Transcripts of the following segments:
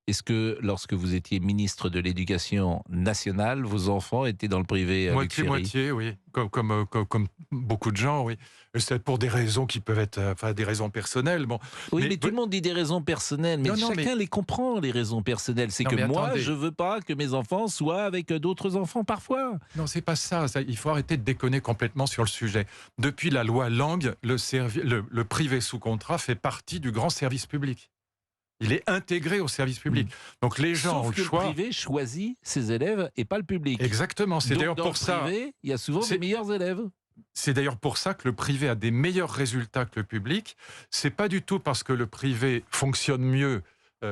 Est-ce que lorsque vous étiez ministre de l'Éducation nationale, vos enfants étaient dans le privé, Luc Ferry? Moitié-moitié, oui. Comme beaucoup de gens, oui. C'est pour des raisons qui peuvent être, des raisons personnelles. Bon, Oui, mais tout le monde dit des raisons personnelles, mais non, non, chacun les comprend, les raisons personnelles. C'est non, que mais moi, attendez. je veux pas que mes enfants soient avec d'autres enfants parfois. Non, c'est pas ça. Il faut arrêter de déconner complètement sur le sujet. Depuis la loi Lang, le privé sous contrat fait partie du grand service public. Il est intégré au service public. Donc les gens ont Sauf le que choix. le privé choisit ses élèves et pas le public. Exactement. C'est Donc, d'ailleurs dans pour le ça. privé, il y a souvent c'est- des meilleurs élèves. C'est d'ailleurs pour ça que le privé a des meilleurs résultats que le public. C'est pas du tout parce que le privé fonctionne mieux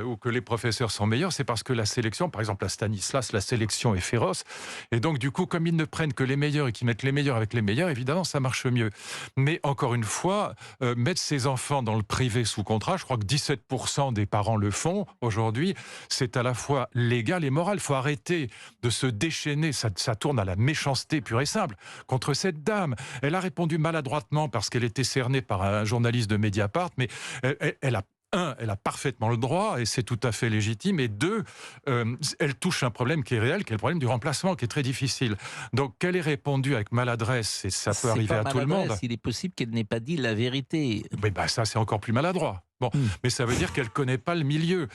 ou que les professeurs sont meilleurs, c'est parce que la sélection, par exemple à Stanislas, la sélection est féroce. Et donc du coup, comme ils ne prennent que les meilleurs et qu'ils mettent les meilleurs avec les meilleurs, évidemment, ça marche mieux. Mais encore une fois, mettre ses enfants dans le privé sous contrat, je crois que 17% des parents le font aujourd'hui, c'est à la fois légal et moral. Il faut arrêter de se déchaîner, ça tourne à la méchanceté pure et simple, contre cette dame. Elle a répondu maladroitement parce qu'elle était cernée par un journaliste de Mediapart, mais elle a parfaitement le droit, et c'est tout à fait légitime, et deux, elle touche un problème qui est réel, qui est le problème du remplacement, qui est très difficile. Donc qu'elle ait répondu avec maladresse, et ça peut arriver à tout le monde. Il est possible qu'elle n'ait pas dit la vérité. Mais ça, c'est encore plus maladroit. Bon, mais ça veut dire qu'elle ne connaît pas le milieu.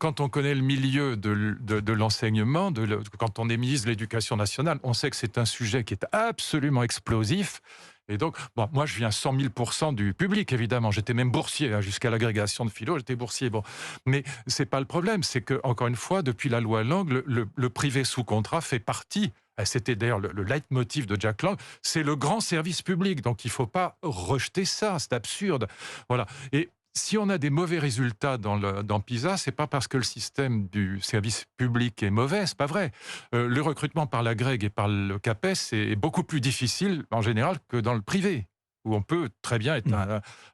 Quand on connaît le milieu de l'enseignement, quand on est ministre de l'Éducation nationale, on sait que c'est un sujet qui est absolument explosif. Et donc, bon, moi, je viens 100 000% du public, évidemment. J'étais même boursier, jusqu'à l'agrégation de philo, j'étais boursier. Bon, mais c'est pas le problème. C'est que, encore une fois, depuis la loi Lang, le privé sous contrat fait partie. C'était d'ailleurs le leitmotiv de Jack Lang. C'est le grand service public. Donc, il faut pas rejeter ça. C'est absurde. Voilà. Et si on a des mauvais résultats dans PISA, c'est pas parce que le système du service public est mauvais, c'est pas vrai. Le recrutement par la Greg et par le CAPES est beaucoup plus difficile en général que dans le privé, où on peut très bien être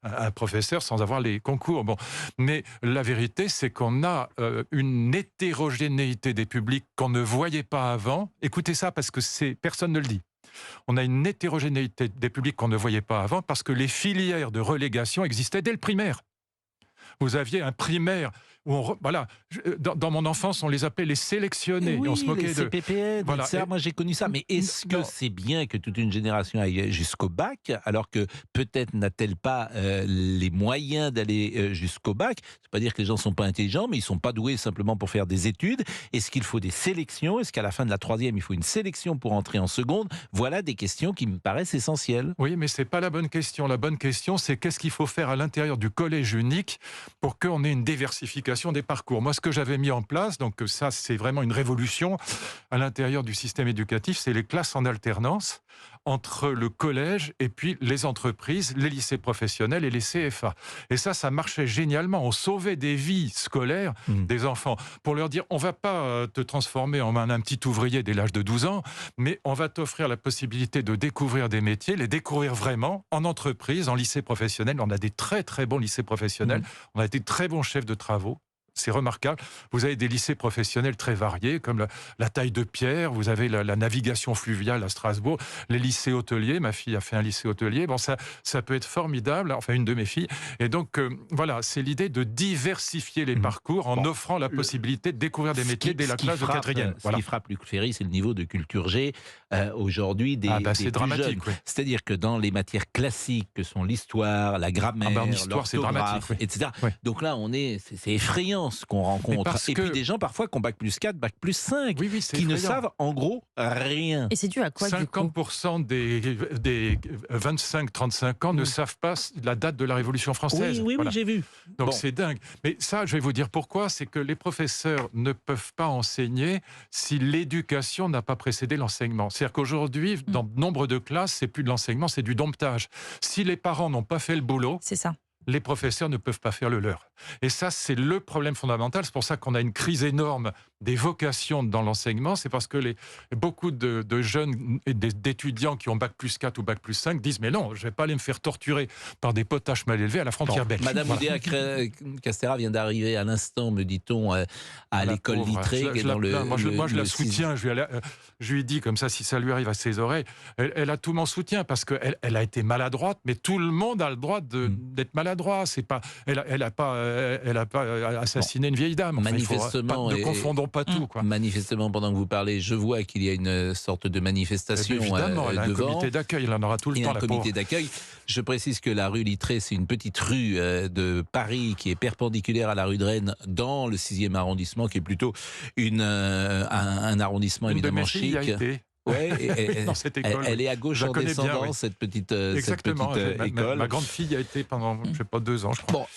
un professeur sans avoir les concours. Bon. Mais la vérité, c'est qu'on a une hétérogénéité des publics qu'on ne voyait pas avant. Écoutez ça, parce que personne ne le dit. On a une hétérogénéité des publics qu'on ne voyait pas avant parce que les filières de relégation existaient dès le primaire. Vous aviez un primaire où dans mon enfance, on les appelait les sélectionnés. Oui, on se moquait les CPPN, Voilà. etc. Moi, j'ai connu ça. Mais est-ce que c'est bien que toute une génération aille jusqu'au bac, alors que peut-être n'a-t-elle pas les moyens d'aller jusqu'au bac? C'est pas dire que les gens sont pas intelligents, mais ils sont pas doués simplement pour faire des études. Est-ce qu'il faut des sélections? Est-ce qu'à la fin de la troisième, il faut une sélection pour entrer en seconde? Voilà des questions qui me paraissent essentielles. Oui, mais c'est pas la bonne question. La bonne question, c'est qu'est-ce qu'il faut faire à l'intérieur du collège unique pour qu'on ait une diversification des parcours. Moi, ce que j'avais mis en place, donc ça, c'est vraiment une révolution à l'intérieur du système éducatif, c'est les classes en alternance entre le collège et puis les entreprises, les lycées professionnels et les CFA. Et ça marchait génialement. On sauvait des vies scolaires des enfants pour leur dire, on va pas te transformer en un petit ouvrier dès l'âge de 12 ans, mais on va t'offrir la possibilité de découvrir des métiers, les découvrir vraiment en entreprise, en lycée professionnel. On a des très très bons lycées professionnels. On a des très bons chefs de travaux. C'est remarquable. Vous avez des lycées professionnels très variés, comme la taille de pierre, vous avez la navigation fluviale à Strasbourg, les lycées hôteliers. Ma fille a fait un lycée hôtelier. Bon, ça peut être formidable, enfin une de mes filles. Et donc, voilà, c'est l'idée de diversifier les parcours en offrant la possibilité de découvrir des métiers dès la classe de quatrième. Ce qui frappe Luc Ferry, c'est le niveau de culture G aujourd'hui des c'est plus dramatique, jeunes. oui. C'est-à-dire que dans les matières classiques que sont l'histoire, la grammaire, en histoire, c'est l'orthographe, dramatique, oui. etc. Oui. Donc là, c'est effrayant ce qu'on rencontre. Et puis des gens parfois qui ont bac plus 4, bac plus 5, c'est qui ne effrayant. savent en gros rien. Et c'est dû à quoi, du coup? 50% des 25-35 ans ne savent pas la date de la Révolution française. Oui, Voilà. j'ai vu. Donc Bon. c'est dingue. Mais ça, je vais vous dire pourquoi. C'est que les professeurs ne peuvent pas enseigner si l'éducation n'a pas précédé l'enseignement. C'est-à-dire qu'aujourd'hui, dans nombre de classes, c'est plus de l'enseignement, c'est du domptage. Si les parents n'ont pas fait le boulot, C'est ça. les professeurs ne peuvent pas faire le leur. Et ça, c'est le problème fondamental. C'est pour ça qu'on a une crise énorme des vocations dans l'enseignement. C'est parce que beaucoup de jeunes et d'étudiants qui ont bac plus 4 ou bac plus 5 disent « Mais non, je ne vais pas aller me faire torturer par des potaches mal élevés à la frontière belge. » Madame Oudéa Castéra vient d'arriver à l'instant, me dit-on, à l'école pauvre. Littré. Moi, je la soutiens. Je lui dis comme ça, si ça lui arrive à ses oreilles, elle a tout mon soutien parce qu'elle a été maladroite, mais tout le monde a le droit d'être maladroit. maladroit. C'est pas, elle a pas assassiné une vieille dame. Enfin, manifestement, ne confondons pas tout, quoi. Manifestement, pendant que vous parlez, je vois qu'il y a une sorte de manifestation Évidemment, elle a un devant. comité d'accueil, elle en aura tout le Il y a temps, un la pauvre. comité d'accueil. Je précise que la rue Littré, c'est une petite rue de Paris qui est perpendiculaire à la rue de Rennes dans le 6e arrondissement, qui est plutôt un arrondissement Une de évidemment mes filles y a chic. été. Ouais, Dans cette école, elle est à gauche je la en connais bien, descendant, oui. cette petite Exactement. école. Ma grande fille y a été pendant, je sais pas, 2 ans, je crois. Bon,